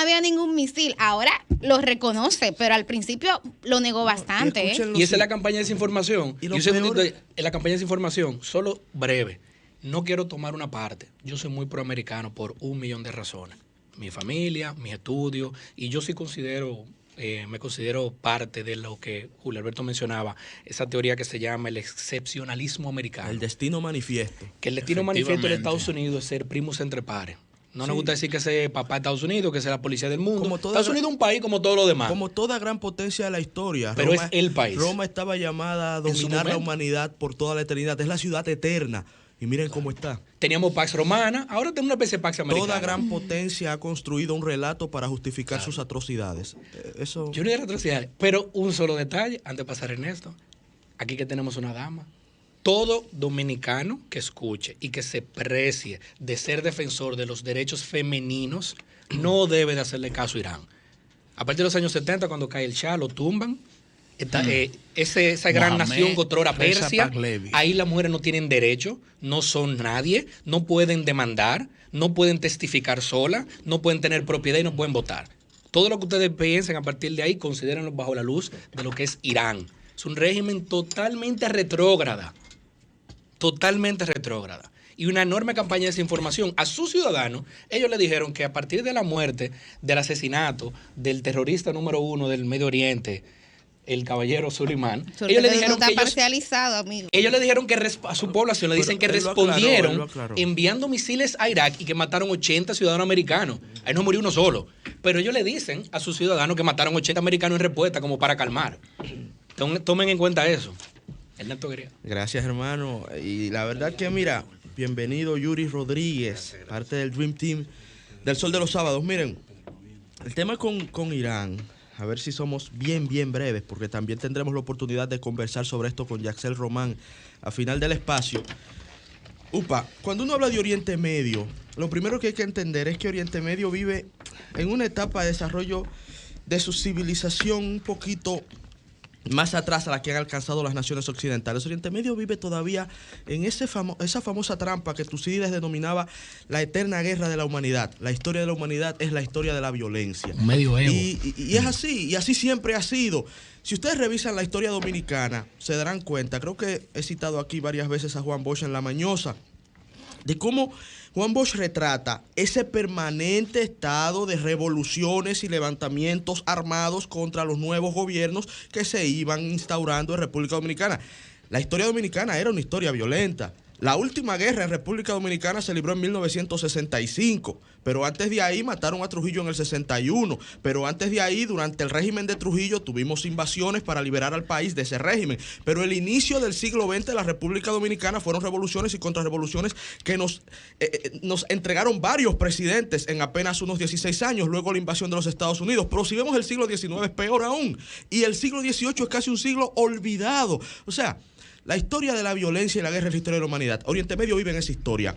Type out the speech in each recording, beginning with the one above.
había ningún misil. Ahora lo reconoce, pero al principio lo negó bastante. Y esa es la campaña de desinformación. Y un segundito, en la campaña de desinformación, solo breve. No quiero tomar una parte. Yo soy muy proamericano por 1.000.000 de razones. Mi familia, mis estudios, y yo sí me considero parte de lo que Julio Alberto mencionaba, esa teoría que se llama el excepcionalismo americano. El destino manifiesto. Que el destino manifiesto de Estados Unidos es ser primos entre pares. No nos gusta decir que sea papá de Estados Unidos, que sea la policía del mundo. Estados Unidos es un país como todos los demás. Como toda gran potencia de la historia. Pero Roma, es el país. Roma estaba llamada a dominar la humanidad por toda la eternidad. Es la ciudad eterna. Y miren cómo está. Teníamos Pax Romana, ahora tenemos una especie de Pax Americana. Toda gran potencia ha construido un relato para justificar sus atrocidades. Eso... Yo no diría atrocidades, pero un solo detalle, antes de pasar Ernesto. Aquí que tenemos una dama. Todo dominicano que escuche y que se precie de ser defensor de los derechos femeninos no debe de hacerle caso a Irán. A partir de los años 70, cuando cae el Shah, lo tumban. Esa gran nación otrora Persia, ahí las mujeres no tienen derecho, no son nadie, no pueden demandar, no pueden testificar solas, no pueden tener propiedad y no pueden votar. Todo lo que ustedes piensen a partir de ahí, considérenlo bajo la luz de lo que es Irán. Es un régimen totalmente retrógrada. Y una enorme campaña de desinformación a sus ciudadanos. Ellos le dijeron que a partir de la muerte, del asesinato del terrorista número 1 del Medio Oriente, el caballero Suleimán, ellos le dijeron que ellos le dijeron que a su población le dicen que respondieron enviando misiles a Irak y que mataron 80 ciudadanos americanos. Ahí no murió uno solo. Pero ellos le dicen a sus ciudadanos que mataron 80 americanos en respuesta como para calmar. Tomen en cuenta eso. Ernesto Guerrero. Gracias, hermano. Y la verdad que, mira, bienvenido Yuri Rodríguez, parte del Dream Team del Sol de los Sábados. Miren, el tema con Irán, a ver si somos bien breves, porque también tendremos la oportunidad de conversar sobre esto con Yaxel Román a final del espacio. Cuando uno habla de Oriente Medio, lo primero que hay que entender es que Oriente Medio vive en una etapa de desarrollo de su civilización un poquito más atrás a la que han alcanzado las naciones occidentales. Oriente Medio vive todavía en esa famosa trampa que Tucídides denominaba la eterna guerra de la humanidad. La historia de la humanidad es la historia de la violencia. Medioevo. Y es así, y así siempre ha sido. Si ustedes revisan la historia dominicana, se darán cuenta, creo que he citado aquí varias veces a Juan Bosch en La Mañosa, de cómo Juan Bosch retrata ese permanente estado de revoluciones y levantamientos armados contra los nuevos gobiernos que se iban instaurando en República Dominicana. La historia dominicana era una historia violenta. La última guerra en República Dominicana se libró en 1965, pero antes de ahí mataron a Trujillo en el 61, pero antes de ahí, durante el régimen de Trujillo, tuvimos invasiones para liberar al país de ese régimen, pero el inicio del siglo XX de la República Dominicana fueron revoluciones y contrarrevoluciones que nos entregaron varios presidentes en apenas unos 16 años, luego la invasión de los Estados Unidos, pero si vemos el siglo XIX es peor aún, y el siglo XVIII es casi un siglo olvidado, o sea, la historia de la violencia y la guerra es la historia de la humanidad. Oriente Medio vive en esa historia.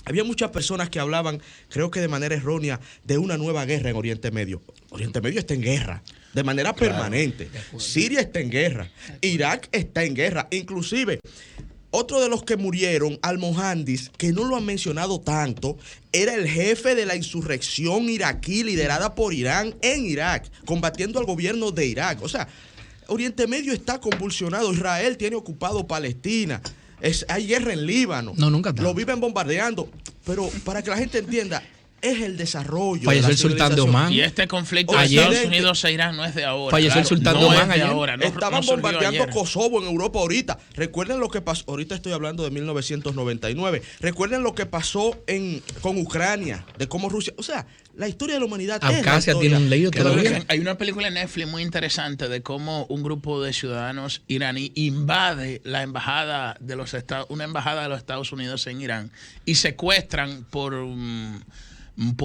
Había muchas personas que hablaban, creo que de manera errónea, de una nueva guerra en Oriente Medio. Oriente Medio está en guerra, de manera permanente. Siria está en guerra, Irak está en guerra. Inclusive, otro de los que murieron, Al-Mohandis, que no lo han mencionado tanto, era el jefe de la insurrección iraquí liderada por Irán en Irak, combatiendo al gobierno de Irak. O sea, Oriente Medio está convulsionado. Israel tiene ocupado Palestina. Hay guerra en Líbano. No, nunca está. Lo viven bombardeando. Pero para que la gente entienda, es el desarrollo. Falleció el sultán de Omán. Y este conflicto de Estados Unidos e Irán no es de ahora. Falleció el sultán de Omán ayer. Estaban bombardeando Kosovo en Europa ahorita. Recuerden lo que pasó. Ahorita estoy hablando de 1999. Recuerden lo que pasó con Ucrania, de cómo Rusia. O sea, la historia de la humanidad. Abkhazia tiene un lío todavía. Hay una película en Netflix muy interesante de cómo un grupo de ciudadanos iraní invade la embajada de los Estados Unidos en Irán y secuestran por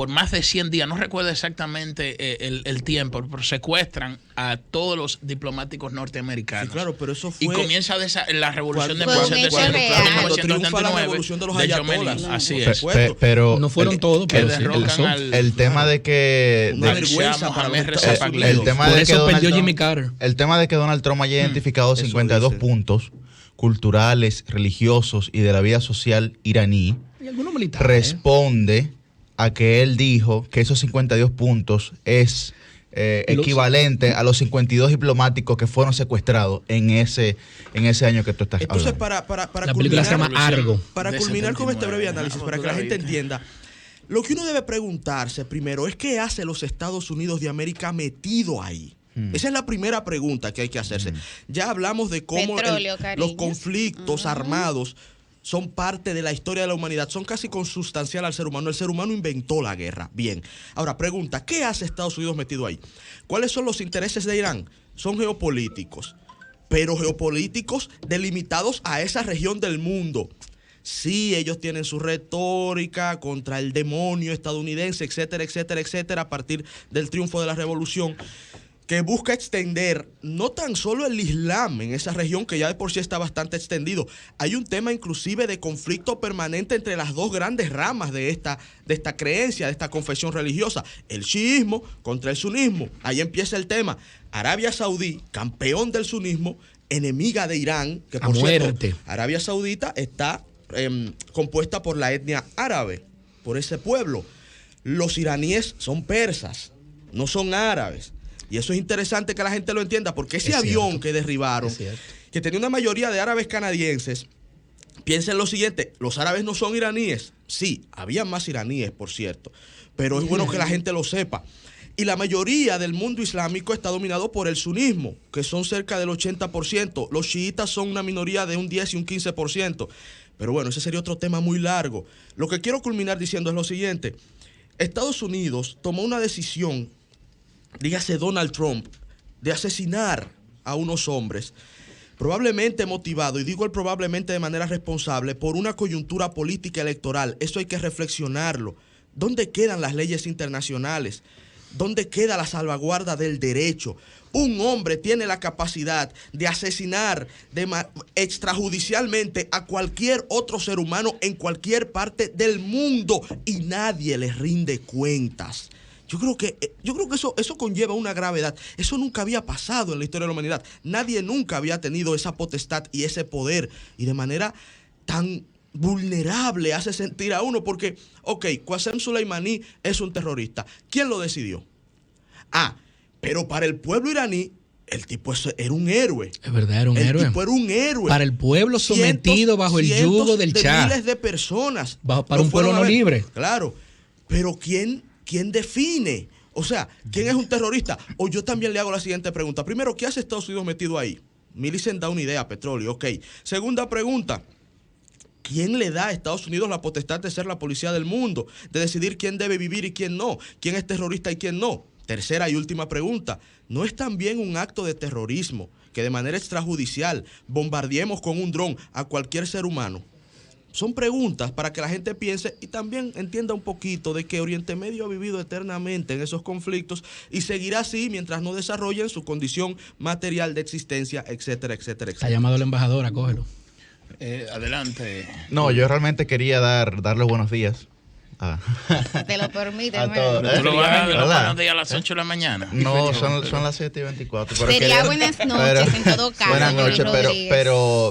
más de 100 días, no recuerdo exactamente el tiempo, pero secuestran a todos los diplomáticos norteamericanos. Sí, claro, pero eso fue... Y comienza la revolución de cuando triunfa la revolución de los ayatolás. Así es. Pero no fueron todos, pero el tema de que... Una vergüenza para el tema por de eso que perdió Jimmy Carter. El tema de que Donald Trump haya identificado 52 puntos culturales, religiosos y de la vida social iraní Y algunos militares. responde a que él dijo que esos 52 puntos es equivalente a los 52 diplomáticos que fueron secuestrados en ese año que tú estás Entonces, hablando. para La película se llama Argo. Para De culminar con este 79, breve análisis, ¿no? para que la gente entienda, lo que uno debe preguntarse primero es qué hace los Estados Unidos de América metido ahí. Esa es la primera pregunta que hay que hacerse. Ya hablamos de cómo Petróleo, los cariño. conflictos armados son parte de la historia de la humanidad, son casi consustancial al ser humano. El ser humano inventó la guerra. Bien. Ahora, pregunta, ¿qué hace Estados Unidos metido ahí? ¿Cuáles son los intereses de Irán? Son geopolíticos, pero geopolíticos delimitados a esa región del mundo. Sí, ellos tienen su retórica contra el demonio estadounidense, etcétera, etcétera, etcétera, a partir del triunfo de la revolución, que busca extender no tan solo el Islam en esa región, que ya de por sí está bastante extendido. Hay un tema inclusive de conflicto permanente entre las dos grandes ramas de esta creencia, de esta confesión religiosa. El chiismo contra el sunismo. Ahí empieza el tema. Arabia Saudí, campeón del sunismo, enemiga de Irán, que por cierto, Arabia Saudita está compuesta por la etnia árabe, por ese pueblo. Los iraníes son persas, no son árabes. Y eso es interesante que la gente lo entienda, porque ese avión que derribaron, que tenía una mayoría de árabes canadienses, piensen lo siguiente, los árabes no son iraníes. Sí, había más iraníes, por cierto, pero es bueno que la gente lo sepa. Y la mayoría del mundo islámico está dominado por el sunismo, que son cerca del 80%. Los chiitas son una minoría de un 10 y un 15%. Pero bueno, ese sería otro tema muy largo. Lo que quiero culminar diciendo es lo siguiente. Estados Unidos tomó una decisión, dígase Donald Trump, de asesinar a unos hombres, probablemente motivado, y digo el probablemente de manera responsable, por una coyuntura política electoral. Eso hay que reflexionarlo. ¿Dónde quedan las leyes internacionales? ¿Dónde queda la salvaguarda del derecho? Un hombre tiene la capacidad de asesinar extrajudicialmente a cualquier otro ser humano en cualquier parte del mundo y nadie le rinde cuentas. Yo creo que eso conlleva una gravedad. Eso nunca había pasado en la historia de la humanidad. Nadie nunca había tenido esa potestad y ese poder. Y de manera tan vulnerable hace sentir a uno porque, ok, Qasem Soleimani es un terrorista. ¿Quién lo decidió? Pero para el pueblo iraní, el tipo era un héroe. Es verdad, era un héroe. El tipo era un héroe. Para el pueblo sometido bajo el yugo del Shah. Miles de personas. Para un pueblo no libre. Claro. Pero ¿quién define? O sea, ¿quién es un terrorista? O yo también le hago la siguiente pregunta. Primero, ¿qué hace Estados Unidos metido ahí? Millicent da una idea, petróleo, ok. Segunda pregunta. ¿Quién le da a Estados Unidos la potestad de ser la policía del mundo? De decidir quién debe vivir y quién no. ¿Quién es terrorista y quién no? Tercera y última pregunta. ¿No es también un acto de terrorismo que de manera extrajudicial bombardeemos con un dron a cualquier ser humano? Son preguntas para que la gente piense y también entienda un poquito de que Oriente Medio ha vivido eternamente en esos conflictos y seguirá así mientras no desarrollen su condición material de existencia, etcétera, etcétera, etcétera. Está llamado el embajador, acógelo. Adelante. No, yo realmente quería darle buenos días. Te lo permite, A todos. ¿Tú lo vas a dar los ¿Verdad? buenos días a las 8 de la mañana? No, son las 7:24. Sería buenas noches en todo caso. Buenas noches, Rodríguez.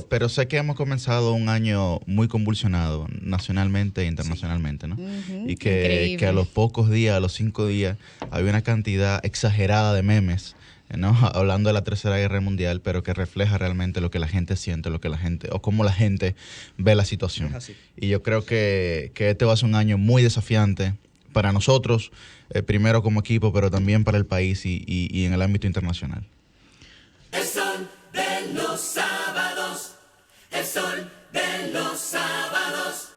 pero sé que hemos comenzado un año muy convulsionado, nacionalmente e internacionalmente, ¿no? Y que a los pocos días, a los 5 días, había una cantidad exagerada de memes, ¿no? Hablando de la Tercera Guerra Mundial, pero que refleja realmente lo que la gente siente, lo que la gente, o cómo la gente ve la situación. Y yo creo que este va a ser un año muy desafiante para nosotros, primero como equipo, pero también para el país y en el ámbito internacional. El sol de los sábados, el sol de los sábados.